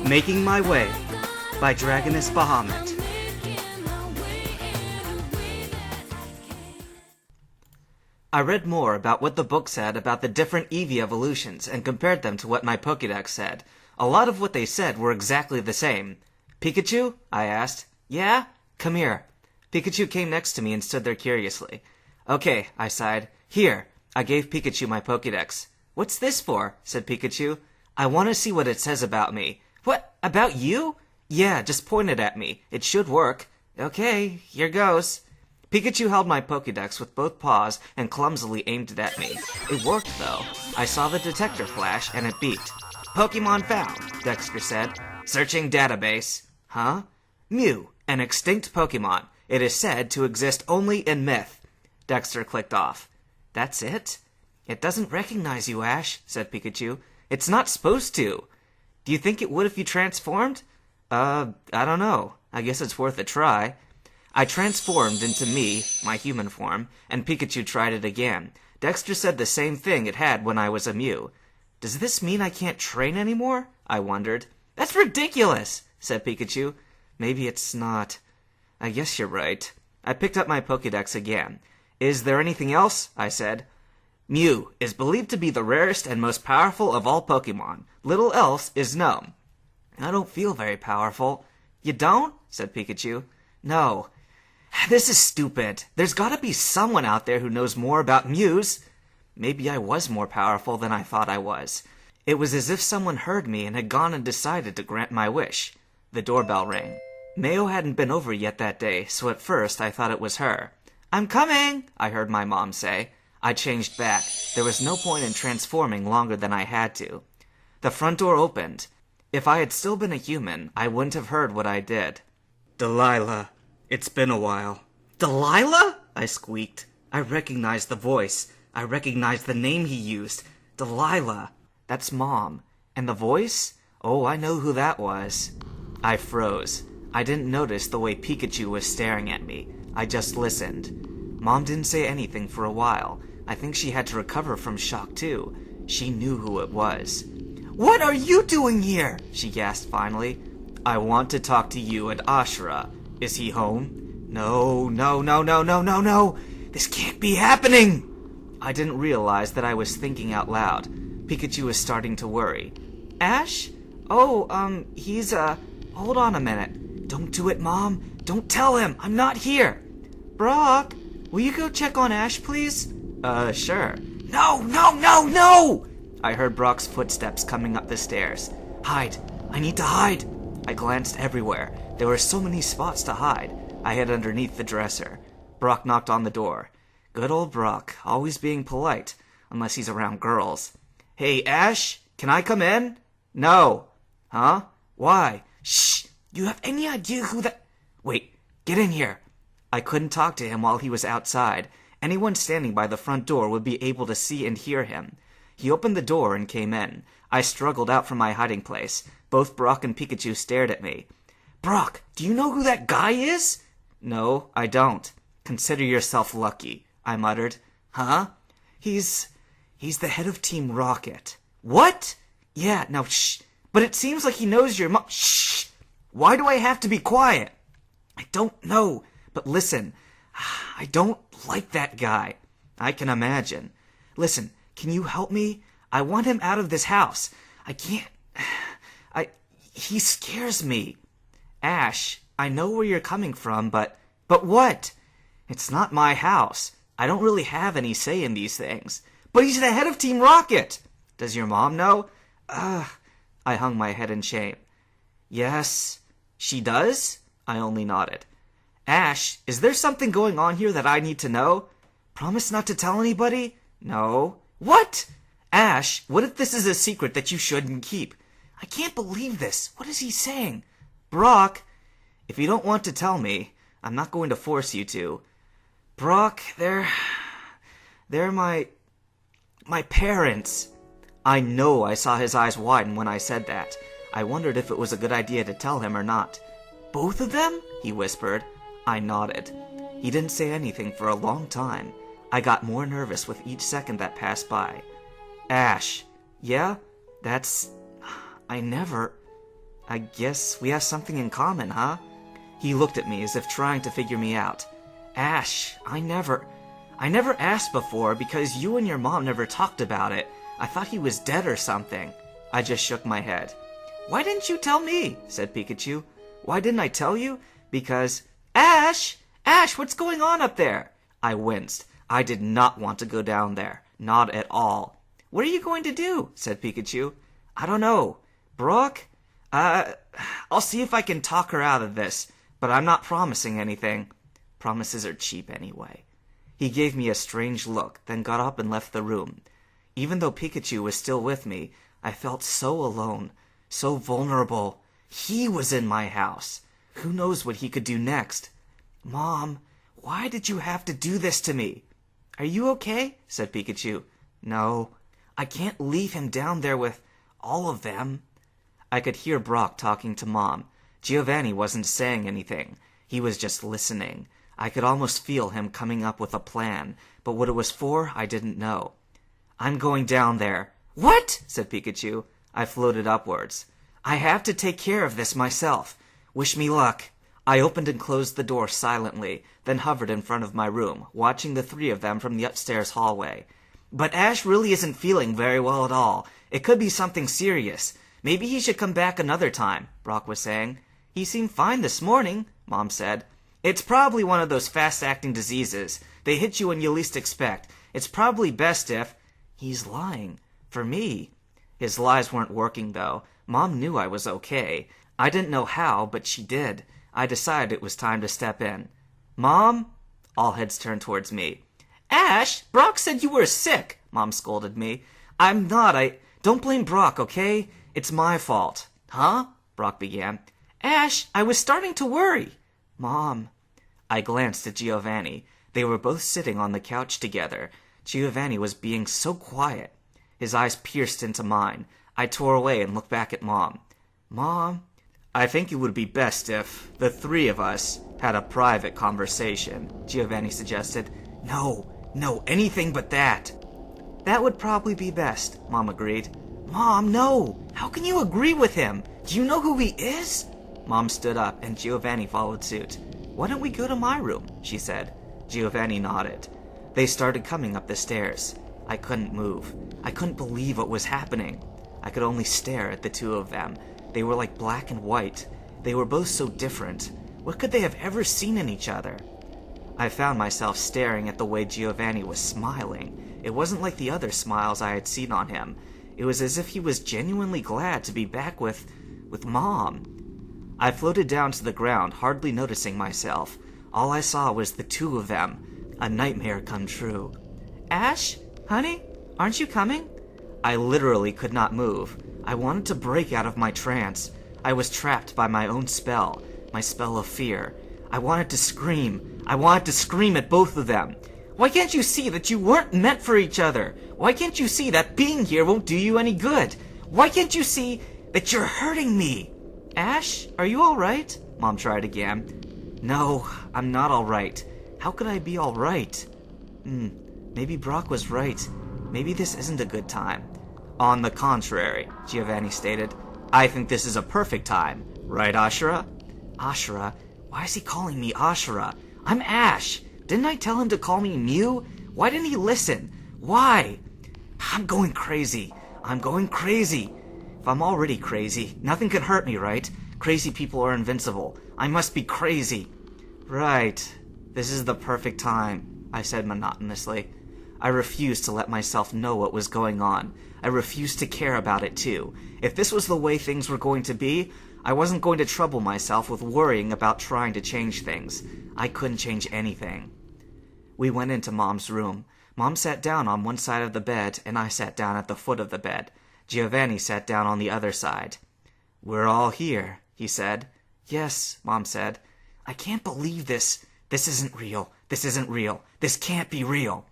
Making My Way by Dragoness Bahamut. I read more about what the book said about the different Eevee evolutions and compared them to what my Pokédex said. A lot of what they said were exactly the same. Pikachu? I asked. Yeah? Come here. Pikachu came next to me and stood there curiously. Okay, I sighed. Here. I gave Pikachu my Pokédex. What's this for? Said Pikachu. I want to see what it says about me. What? About you? Yeah, just point it at me. It should work. Okay, here goes. Pikachu held my Pokédex with both paws and clumsily aimed it at me. It worked, though. I saw the detector flash, and it beeped. Pokemon found, Dexter said. Searching database. Huh? Mew, an extinct Pokemon. It is said to exist only in myth. Dexter clicked off. That's it? It doesn't recognize you, Ash, said Pikachu. It's not supposed to. Do you think it would if you transformed? I don't know. I guess it's worth a try. I transformed into me, my human form, and Pikachu tried it again. Dexter said the same thing it had when I was a Mew. Does this mean I can't train anymore? I wondered. That's ridiculous, said Pikachu. Maybe it's not. I guess you're right. I picked up my Pokédex again. Is there anything else? I said. Mew is believed to be the rarest and most powerful of all Pokemon. Little else is known. I don't feel very powerful. You don't? Said Pikachu. No. This is stupid. There's gotta be someone out there who knows more about Mews. Maybe I was more powerful than I thought I was. It was as if someone heard me and had gone and decided to grant my wish. The doorbell rang. Mayo hadn't been over yet that day, so at first I thought it was her. I'm coming, I heard my mom say. I changed back. There was no point in transforming longer than I had to. The front door opened. If I had still been a human, I wouldn't have heard what I did. Delilah. It's been a while. Delilah? I squeaked. I recognized the voice. I recognized the name he used. Delilah. That's Mom. And the voice? Oh, I know who that was. I froze. I didn't notice the way Pikachu was staring at me. I just listened. Mom didn't say anything for a while. I think she had to recover from shock, too. She knew who it was. What are you doing here? She gasped finally. I want to talk to you and Ashura. Is he home? No. This can't be happening. I didn't realize that I was thinking out loud. Pikachu was starting to worry. Ash? Oh, he's, hold on a minute. Don't do it, Mom. Don't tell him. I'm not here. Brock, will you go check on Ash, please? Sure. No! I heard Brock's footsteps coming up the stairs. Hide. I need to hide. I glanced everywhere. There were so many spots to hide. I hid underneath the dresser. Brock knocked on the door. Good old Brock, always being polite, unless he's around girls. Hey, Ash, can I come in? No. Huh? Why? Shh! You have any idea who that... Wait, get in here. I couldn't talk to him while he was outside. Anyone standing by the front door would be able to see and hear him. He opened the door and came in. I struggled out from my hiding place. Both Brock and Pikachu stared at me. Brock, do you know who that guy is? No, I don't. Consider yourself lucky, I muttered. Huh? He's the head of Team Rocket. What? Yeah, now shh. But it seems like he knows your mom. Shh! Why do I have to be quiet? I don't know. But listen, I don't like that guy. I can imagine. Listen, can you help me? I want him out of this house. I can't... He scares me. Ash, I know where you're coming from, but what? It's not my house. I don't really have any say in these things. But he's the head of Team Rocket. Does your mom know? I hung my head in shame. Yes, she does? I only nodded. Ash, is there something going on here that I need to know? Promise not to tell anybody? No. What? Ash, what if this is a secret that you shouldn't keep? I can't believe this. What is he saying? Brock, if you don't want to tell me, I'm not going to force you to. Brock, they're my parents. I know I saw his eyes widen when I said that. I wondered if it was a good idea to tell him or not. Both of them? He whispered. I nodded. He didn't say anything for a long time. I got more nervous with each second that passed by. Ash. Yeah? I I guess we have something in common, huh? He looked at me as if trying to figure me out. Ash, I never asked before because you and your mom never talked about it. I thought he was dead or something. I just shook my head. Why didn't you tell me? Said Pikachu. Why didn't I tell you? Because... Ash! Ash, what's going on up there? I winced. I did not want to go down there. Not at all. What are you going to do? Said Pikachu. I don't know. Brock? I'll see if I can talk her out of this, but I'm not promising anything. Promises are cheap anyway. He gave me a strange look, then got up and left the room. Even though Pikachu was still with me, I felt so alone, so vulnerable. He was in my house. Who knows what he could do next? Mom, why did you have to do this to me? Are you okay? Said Pikachu. No, I can't leave him down there with all of them. I could hear Brock talking to Mom. Giovanni wasn't saying anything. He was just listening. I could almost feel him coming up with a plan, but what it was for, I didn't know. I'm going down there. What? Said Pikachu. I floated upwards. I have to take care of this myself. Wish me luck. I opened and closed the door silently, then hovered in front of my room, watching the three of them from the upstairs hallway. But Ash really isn't feeling very well at all. It could be something serious. Maybe he should come back another time, Brock was saying. He seemed fine this morning, Mom said. It's probably one of those fast-acting diseases. They hit you when you least expect. It's probably best if... He's lying. For me. His lies weren't working, though. Mom knew I was okay. I didn't know how, but she did. I decided it was time to step in. Mom? All heads turned towards me. Ash, Brock said you were sick, Mom scolded me. I'm not. Don't blame Brock, okay? It's my fault. Huh? Brock began. Ash, I was starting to worry. Mom. I glanced at Giovanni. They were both sitting on the couch together. Giovanni was being so quiet. His eyes pierced into mine. I tore away and looked back at Mom. Mom, I think it would be best if the three of us had a private conversation, Giovanni suggested. No, anything but that. That would probably be best, Mom agreed. Mom, no! How can you agree with him? Do you know who he is? Mom stood up, and Giovanni followed suit. Why don't we go to my room? She said. Giovanni nodded. They started coming up the stairs. I couldn't move. I couldn't believe what was happening. I could only stare at the two of them. They were like black and white. They were both so different. What could they have ever seen in each other? I found myself staring at the way Giovanni was smiling. It wasn't like the other smiles I had seen on him. It was as if he was genuinely glad to be back with Mom. I floated down to the ground, hardly noticing myself. All I saw was the two of them. A nightmare come true. Ash? Honey? Aren't you coming? I literally could not move. I wanted to break out of my trance. I was trapped by my own spell, my spell of fear. I wanted to scream. I wanted to scream at both of them. Why can't you see that you weren't meant for each other? Why can't you see that being here won't do you any good? Why can't you see that you're hurting me? Ash, are you all right? Mom tried again. No, I'm not all right. How could I be all right? Maybe Brock was right. Maybe this isn't a good time. On the contrary, Giovanni stated, I think this is a perfect time. Right, Ashura? Ashura? Why is he calling me Ashura? I'm Ash. Didn't I tell him to call me Mew? Why didn't he listen? Why? I'm going crazy. I'm going crazy. If I'm already crazy, nothing can hurt me, right? Crazy people are invincible. I must be crazy. Right. This is the perfect time, I said monotonously. I refused to let myself know what was going on. I refused to care about it, too. If this was the way things were going to be, I wasn't going to trouble myself with worrying about trying to change things. I couldn't change anything. We went into Mom's room. Mom sat down on one side of the bed, and I sat down at the foot of the bed. Giovanni sat down on the other side. We're all here, he said. Yes, Mom said. I can't believe this. This isn't real. This isn't real. This can't be real.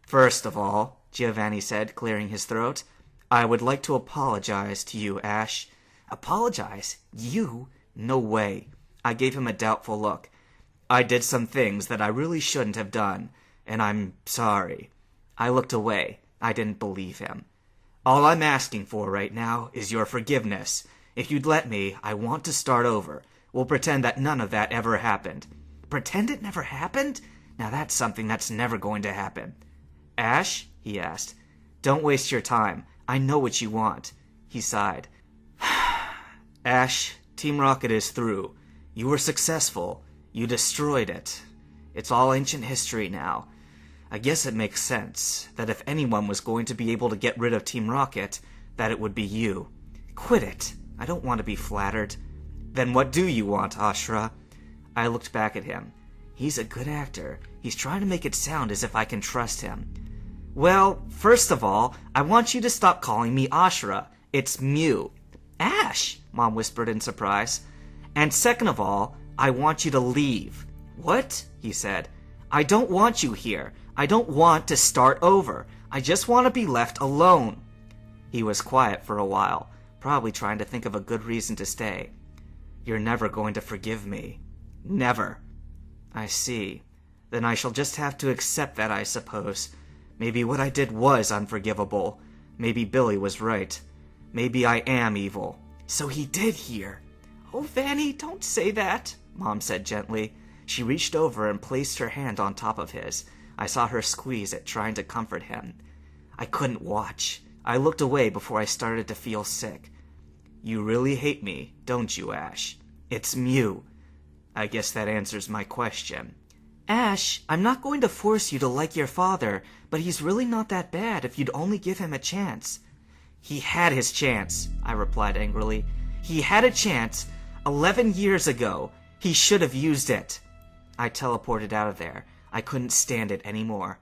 First of all, Giovanni said, clearing his throat, I would like to apologize to you, Ash. Apologize? You? No way. I gave him a doubtful look. I did some things that I really shouldn't have done, and I'm sorry. I looked away. I didn't believe him. All I'm asking for right now is your forgiveness. If you'd let me, I want to start over. We'll pretend that none of that ever happened. Pretend it never happened? Now that's something that's never going to happen. Ash? He asked. Don't waste your time. I know what you want. He sighed. Ash, Team Rocket is through. You were successful. You destroyed it. It's all ancient history now. I guess it makes sense that if anyone was going to be able to get rid of Team Rocket, that it would be you. Quit it. I don't want to be flattered. Then what do you want, Ashra? I looked back at him. He's a good actor. He's trying to make it sound as if I can trust him. Well, first of all, I want you to stop calling me Ashra. It's Mew. Ash, Mom whispered in surprise. And second of all, I want you to leave. What? He said. I don't want you here. I don't want to start over. I just want to be left alone. He was quiet for a while, probably trying to think of a good reason to stay. You're never going to forgive me. Never. I see. Then I shall just have to accept that, I suppose. Maybe what I did was unforgivable. Maybe Billy was right. Maybe I am evil. So he did hear. Oh, Vanny, don't say that, Mom said gently. She reached over and placed her hand on top of his. I saw her squeeze it, trying to comfort him. I couldn't watch. I looked away before I started to feel sick. You really hate me, don't you, Ash? It's Mew. I guess that answers my question. Ash, I'm not going to force you to like your father, but he's really not that bad if you'd only give him a chance. He had his chance, I replied angrily. He had a chance 11 years ago. He should have used it. I teleported out of there. I couldn't stand it anymore.